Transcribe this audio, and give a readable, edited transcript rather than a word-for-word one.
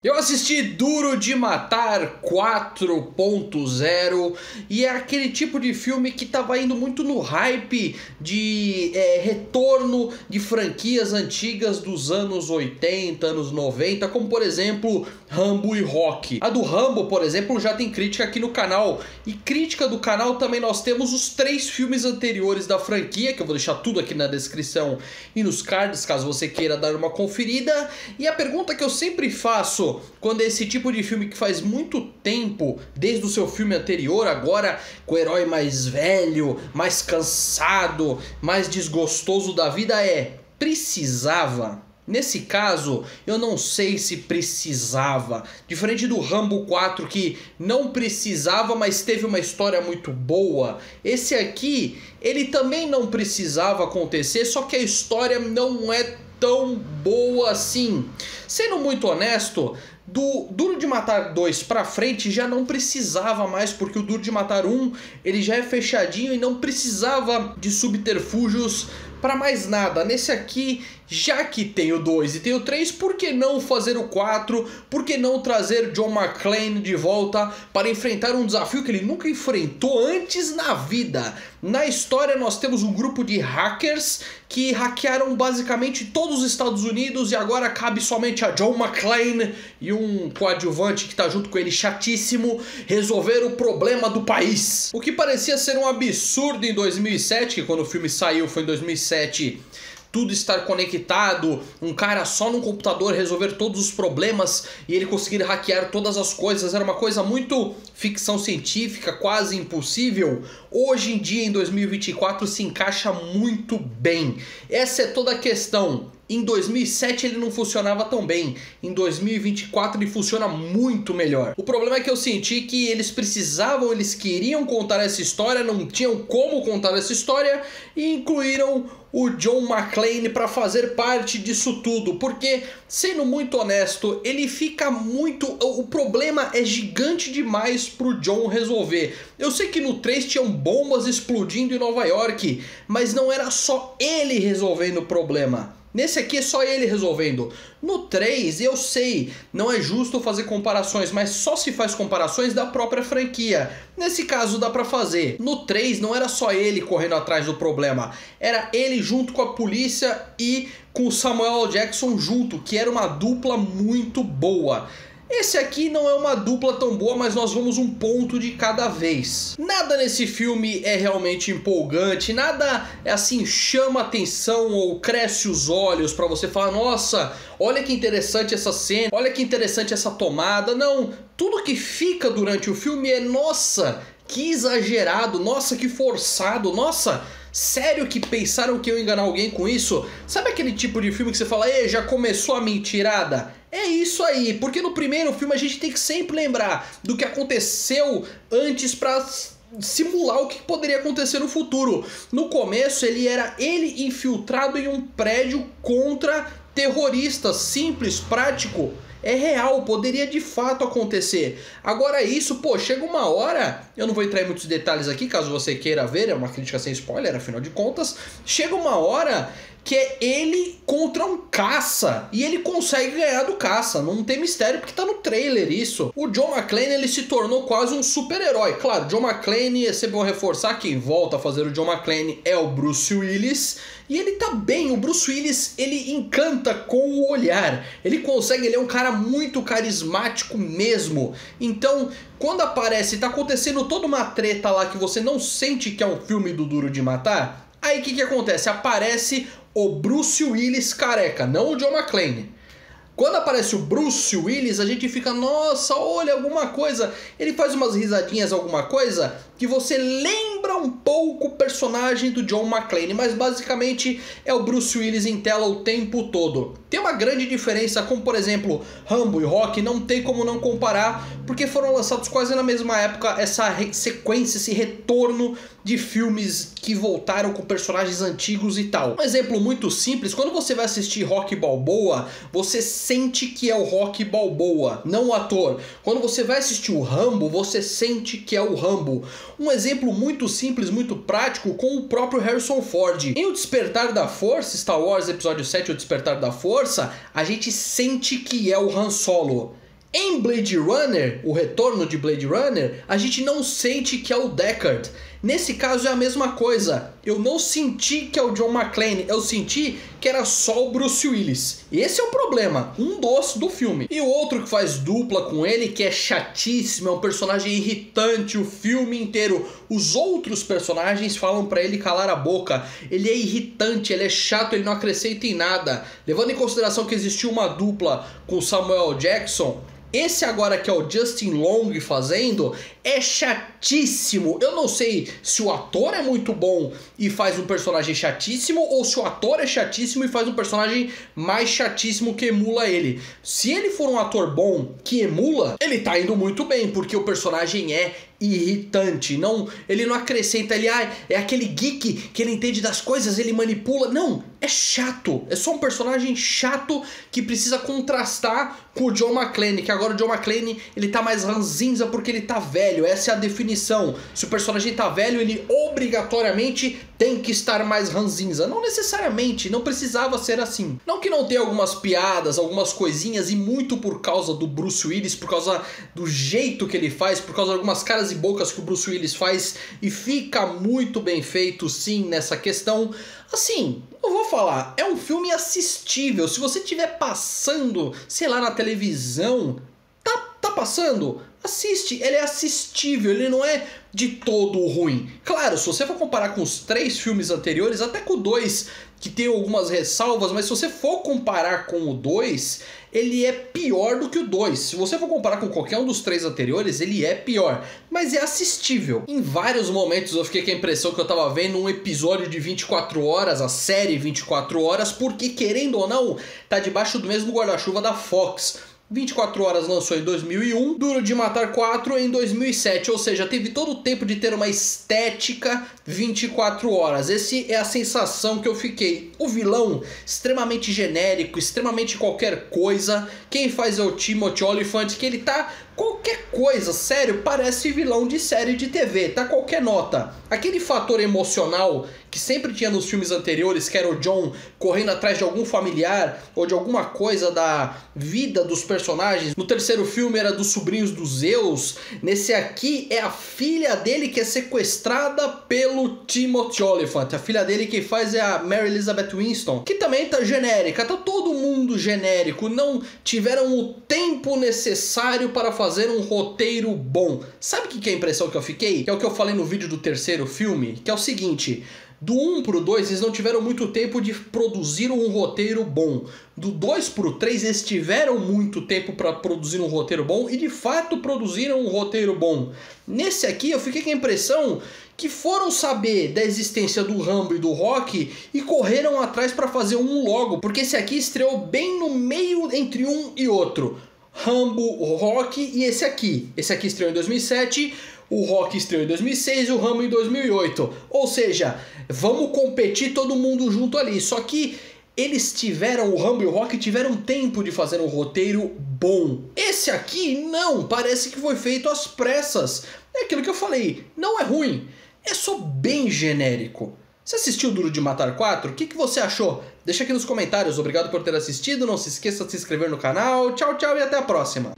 Eu assisti Duro de Matar 4.0 e é aquele tipo de filme que tava indo muito no hype de retorno de franquias antigas dos anos 80, anos 90, como por exemplo Rambo e Rocky. A do Rambo, por exemplo, já tem crítica aqui no canal, e crítica do canal também nós temos os 3 filmes anteriores da franquia, que eu vou deixar tudo aqui na descrição e nos cards, caso você queira dar uma conferida. E a pergunta que eu sempre faço quando é esse tipo de filme que faz muito tempo, desde o seu filme anterior, agora com o herói mais velho, mais cansado, mais desgostoso da vida, precisava? Nesse caso, eu não sei se precisava. Diferente do Rambo 4, que não precisava, mas teve uma história muito boa, esse aqui, ele também não precisava acontecer, só que a história não é tão boa assim. Sendo muito honesto, do Duro de Matar 2 pra frente já não precisava mais, porque o Duro de Matar 1 ele já é fechadinho e não precisava de subterfúgios para mais nada. Nesse aqui, já que tem o 2 e tem o 3, por que não fazer o 4? Por que não trazer John McClane de volta para enfrentar um desafio que ele nunca enfrentou antes na vida? Na história nós temos um grupo de hackers que hackearam basicamente todos os Estados Unidos e agora cabe somente a John McClane e um coadjuvante que está junto com ele chatíssimo resolver o problema do país. O que parecia ser um absurdo em 2007, que quando o filme saiu foi em 2007, tudo estar conectado, um cara só num computador resolver todos os problemas e ele conseguir hackear todas as coisas, era uma coisa muito ficção científica, quase impossível. Hoje em dia, em 2024, se encaixa muito bem. Essa é toda a questão. Em 2007 ele não funcionava tão bem, em 2024 ele funciona muito melhor. O problema é que eu senti que eles precisavam, eles queriam contar essa história, não tinham como contar essa história e incluíram o John McClane para fazer parte disso tudo, porque, sendo muito honesto, ele fica muito... O problema é gigante demais pro John resolver. Eu sei que no 3 tinham bombas explodindo em Nova York, mas não era só ele resolvendo o problema. Nesse aqui é só ele resolvendo. No 3, eu sei, não é justo fazer comparações, mas só se faz comparações da própria franquia. Nesse caso dá pra fazer. No 3 não era só ele correndo atrás do problema, era ele junto com a polícia e com o Samuel L. Jackson junto, que era uma dupla muito boa. Esse aqui não é uma dupla tão boa, mas nós vamos um ponto de cada vez. Nada nesse filme é realmente empolgante, nada é assim, chama atenção ou cresce os olhos pra você falar, nossa, olha que interessante essa cena, olha que interessante essa tomada. Não, tudo que fica durante o filme é, nossa, que exagerado, nossa, que forçado, nossa, sério que pensaram que eu ia enganar alguém com isso? Sabe aquele tipo de filme que você fala, ei, já começou a mentirada? É isso aí, porque no primeiro filme a gente tem que sempre lembrar do que aconteceu antes pra simular o que poderia acontecer no futuro. No começo ele era infiltrado em um prédio contra terroristas, simples, prático. É real, poderia de fato acontecer. Agora isso, pô, chega uma hora, eu não vou entrar em muitos detalhes aqui, caso você queira ver, é uma crítica sem spoiler, afinal de contas, chega uma hora que é ele contra um caça, e ele consegue ganhar do caça, não tem mistério porque tá no trailer isso. O John McClane, ele se tornou quase um super-herói. Claro, John McClane, eu sempre vou reforçar, quem volta a fazer o John McClane é o Bruce Willis, e ele tá bem, o Bruce Willis, ele encanta com o olhar, ele consegue, ele é um cara muito carismático mesmo. Então, quando aparece, tá acontecendo toda uma treta lá que você não sente que é um filme do Duro de Matar, aí o que acontece? Aparece o Bruce Willis careca, não o John McClane. Quando aparece o Bruce Willis, a gente fica, nossa, olha, alguma coisa. Ele faz umas risadinhas, alguma coisa, que você lembra um pouco o personagem do John McClane, mas basicamente é o Bruce Willis em tela o tempo todo. Tem uma grande diferença, como por exemplo, Rambo e Rocky, não tem como não comparar, porque foram lançados quase na mesma época, essa sequência, esse retorno de filmes que voltaram com personagens antigos e tal. Um exemplo muito simples, quando você vai assistir Rocky Balboa, você sente que é o Rocky Balboa, não o ator. Quando você vai assistir o Rambo, você sente que é o Rambo. Um exemplo muito simples, muito prático, com o próprio Harrison Ford. Em O Despertar da Força, Star Wars Episódio 7, O Despertar da Força, a gente sente que é o Han Solo. Em Blade Runner, o retorno de Blade Runner, a gente não sente que é o Deckard. Nesse caso é a mesma coisa. Eu não senti que é o John McClane, eu senti que era só o Bruce Willis. E esse é o problema, um dos do filme. E o outro que faz dupla com ele, que é chatíssimo, é um personagem irritante o filme inteiro. Os outros personagens falam pra ele calar a boca. Ele é irritante, ele é chato, ele não acrescenta em nada. Levando em consideração que existiu uma dupla com Samuel Jackson, esse agora que é o Justin Long fazendo é chatíssimo. Eu não sei se o ator é muito bom e faz um personagem chatíssimo ou se o ator é chatíssimo e faz um personagem mais chatíssimo que emula ele. Se ele for um ator bom que emula, ele tá indo muito bem, porque o personagem é irritante. Não, ele não acrescenta, ele é aquele geek que ele entende das coisas, ele manipula. Não, é chato. É só um personagem chato que precisa contrastar com o John McClane, que agora o John McClane ele tá mais ranzinza porque ele tá velho. Essa é a definição. Se o personagem tá velho, ele obrigatoriamente tem que estar mais ranzinza. Não necessariamente, não precisava ser assim. Não que não tenha algumas piadas, algumas coisinhas, e muito por causa do Bruce Willis, por causa do jeito que ele faz, por causa de algumas caras e bocas que o Bruce Willis faz, e fica muito bem feito sim nessa questão. Assim, eu vou falar, é um filme assistível. Se você estiver passando, sei lá, na televisão, tá passando, assiste, ele é assistível, ele não é de todo ruim. Claro, se você for comparar com os 3 filmes anteriores, até com o 2, que tem algumas ressalvas, mas se você for comparar com o 2, ele é pior do que o 2. Se você for comparar com qualquer um dos 3 anteriores, ele é pior, mas é assistível. Em vários momentos eu fiquei com a impressão que eu tava vendo um episódio de 24 horas, a série 24 horas, porque querendo ou não, tá debaixo do mesmo guarda-chuva da Fox. 24 Horas lançou em 2001, Duro de Matar 4 em 2007, ou seja, teve todo o tempo de ter uma estética 24 horas. Essa é a sensação que eu fiquei. O vilão, extremamente genérico, extremamente qualquer coisa. Quem faz é o Timothy Olyphant, que ele tá qualquer coisa, sério, parece vilão de série de TV, tá qualquer nota. Aquele fator emocional que sempre tinha nos filmes anteriores, que era o John correndo atrás de algum familiar ou de alguma coisa da vida dos personagens. No terceiro filme era dos sobrinhos dos Zeus. Nesse aqui é a filha dele que é sequestrada pelo Timothy Olyphant. A filha dele que faz é a Mary Elizabeth Winstead, que também tá genérica, tá todo mundo genérico. Não tiveram o tempo necessário para fazer um roteiro bom. Sabe o que é a impressão que eu fiquei? Que é o que eu falei no vídeo do terceiro filme, que é o seguinte: do 1 pro 2 eles não tiveram muito tempo de produzir um roteiro bom. Do 2 pro 3 eles tiveram muito tempo para produzir um roteiro bom e de fato produziram um roteiro bom. Nesse aqui eu fiquei com a impressão que foram saber da existência do Rambo e do Rocky e correram atrás para fazer um logo, porque esse aqui estreou bem no meio entre um e outro. Rambo, Rocky e esse aqui. Esse aqui estreou em 2007, o Rocky estreou em 2006 e o Rambo em 2008. Ou seja, vamos competir todo mundo junto ali. Só que eles tiveram, o Rambo e o Rocky tiveram tempo de fazer um roteiro bom. Esse aqui não, parece que foi feito às pressas. É aquilo que eu falei, não é ruim, é só bem genérico. Você assistiu Duro de Matar 4? O que você achou? Deixa aqui nos comentários. Obrigado por ter assistido. Não se esqueça de se inscrever no canal. Tchau, tchau e até a próxima.